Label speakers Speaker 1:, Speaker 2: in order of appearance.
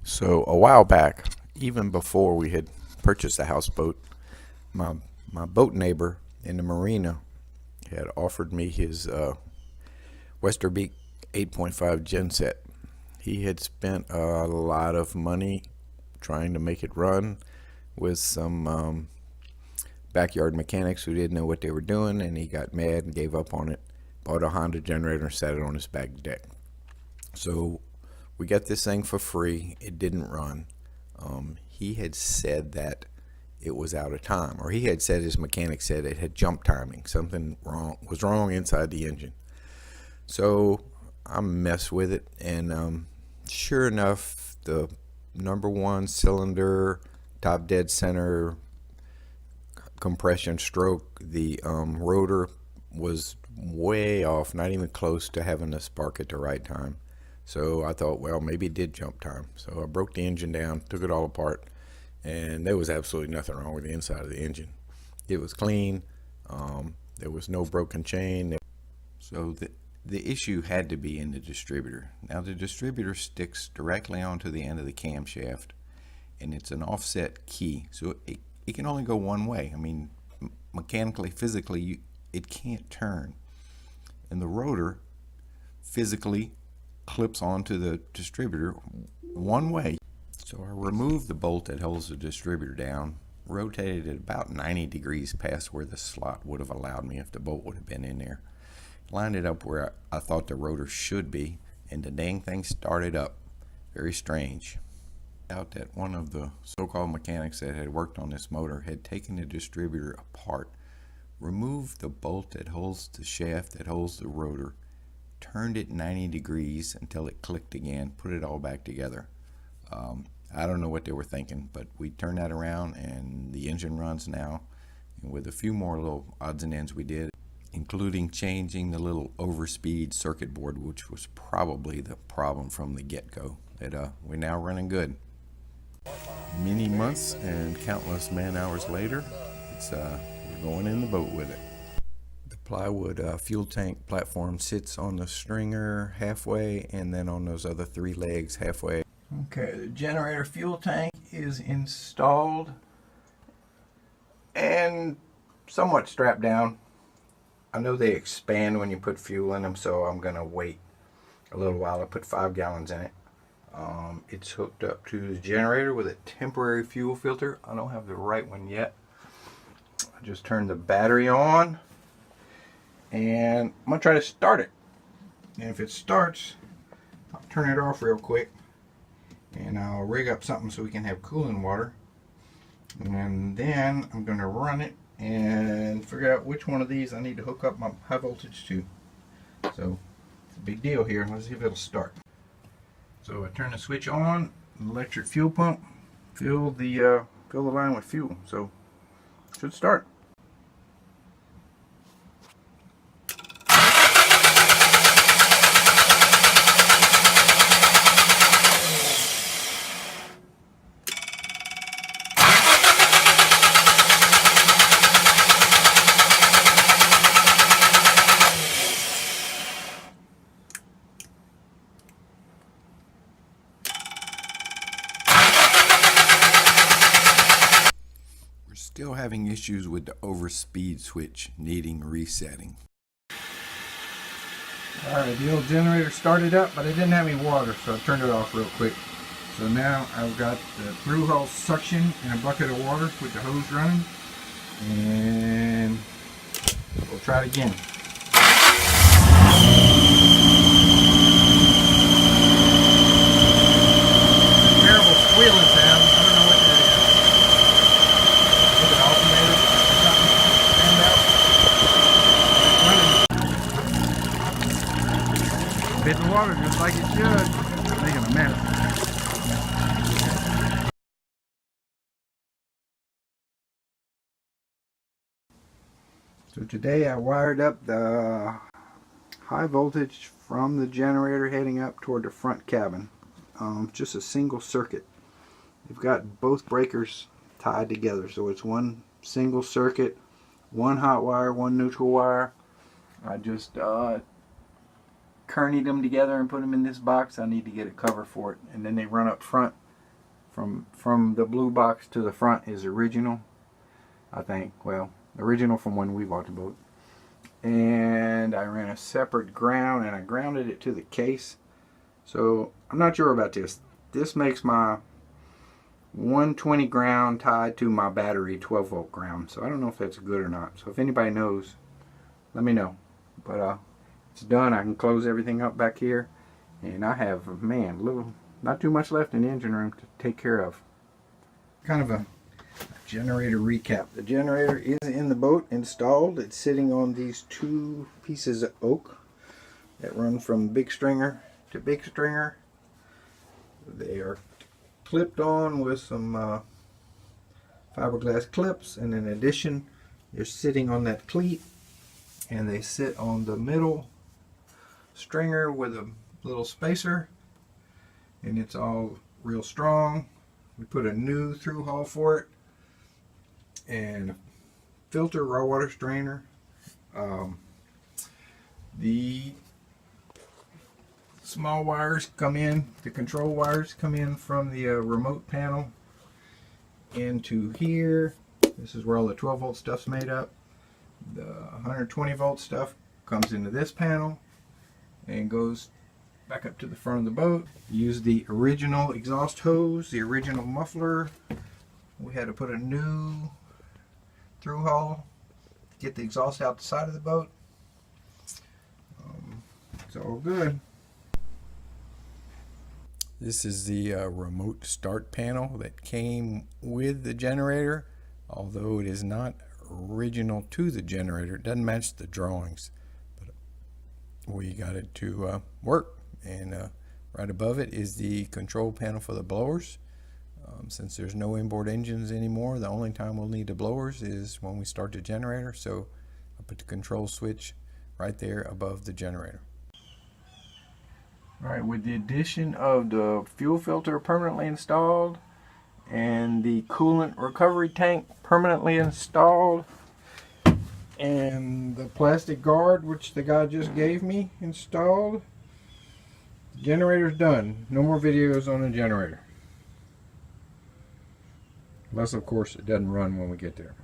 Speaker 1: So a while back, even before we had purchased a houseboat, my my boat neighbor in the marina had offered me his Westerbeke 8.5 genset. He had spent a lot of money trying to make it run with some backyard mechanics who didn't know what they were doing, and he got mad and gave up on it. Bought a Honda generator and sat it on his back deck. So we got this thing for free. It didn't run. He had said that it was out of time, or he had said his mechanic said it had jump timing. Something was wrong inside the engine. So I messed with it, and sure enough, the number one cylinder, top dead center compression stroke, the rotor was way off, not even close to having a spark at the right time. So I thought, well, maybe it did jump time. So I broke the engine down, took it all apart, and there was absolutely nothing wrong with the inside of the engine. It was clean. There was no broken chain. So the issue had to be in the distributor. Now the distributor sticks directly onto the end of the camshaft, and it's an offset key. So it can only go one way. I mean, mechanically, physically, it can't turn. And the rotor physically clips onto the distributor one way. So I removed the bolt that holds the distributor down, rotated it about 90 degrees past where the slot would have allowed me if the bolt would have been in there, lined it up where I thought the rotor should be, and the dang thing started up. Very strange. Out that one of the so-called mechanics that had worked on this motor had taken the distributor apart, removed the bolt that holds the shaft that holds the rotor, turned it 90 degrees until it clicked again, put it all back together. I don't know what they were thinking, but we turned that around and the engine runs now. And with a few more little odds and ends we did, including changing the little overspeed circuit board, which was probably the problem from the get-go, that we're now running good. Many months and countless man-hours later, we're going in the boat with it. The plywood fuel tank platform sits on the stringer halfway, and then on those other three legs halfway. Okay, the generator fuel tank is installed and somewhat strapped down. I know they expand when you put fuel in them, so I'm going to wait a little while. I put 5 gallons in it. It's hooked up to the generator with a temporary fuel filter. I don't have the right one yet. I just turned the battery on, and I'm going to try to start it. And if it starts, I'll turn it off real quick, and I'll rig up something so we can have cooling water. And then I'm going to run it and figure out which one of these I need to hook up my high voltage to. So it's a big deal here. Let's see if it'll start. So I turn the switch on, electric fuel pump, fill the line with fuel. So it should start. Still having issues with the overspeed switch needing resetting. Alright, the old generator started up, but it didn't have any water, so I turned it off real quick. So now I've got the through hull suction in a bucket of water with the hose running, and we'll try it again. Terrible squealing sound. I don't know what that is. Bit the water just like it should. Making a mess. So today I wired up the high voltage from the generator heading up toward the front cabin. Just a single circuit. We've got both breakers tied together, so it's one single circuit, one hot wire, one neutral wire. I just kernied them together and put them in this box. I need to get a cover for it, and then they run up front
Speaker 2: from the blue box to the front is original, I think. Well, original from when we bought the boat. And I ran a separate ground, and I grounded it to the case. So I'm not sure about this. This makes my 120 ground tied to my battery 12 volt ground. So I don't know if that's good or not. So if anybody knows, let me know. But it's done. I can close everything up back here. And I have, man, not too much left in the engine room to take care of. Kind of a generator recap. The generator is in the boat, installed. It's sitting on these 2 pieces of oak that run from big stringer to big stringer. They are clipped on with some fiberglass clips, and in addition, they're sitting on that cleat, and they sit on the middle stringer with a little spacer, and it's all real strong. We put a new through hull for it, and a filter raw water strainer. The small wires come in, the control wires come in from the remote panel into here. This is where all the 12 volt stuff's made up. The 120 volt stuff comes into this panel and goes back up to the front of the boat. Use the original exhaust hose, the original muffler. We had to put a new through hull to get the exhaust out the side of the boat. It's all good. This is the remote start panel that came with the generator, although it is not original to the generator. It doesn't match the drawings, but we got it to work. And right above it is the control panel for the blowers. Since there's no inboard engines anymore, the only time we'll need the blowers is when we start the generator. So I put the control switch right there above the generator. Alright, with the addition of the fuel filter permanently installed and the coolant recovery tank permanently installed and the plastic guard, which the guy just gave me, installed, the generator's done. No more videos on the generator. Unless, of course, it doesn't run when we get there.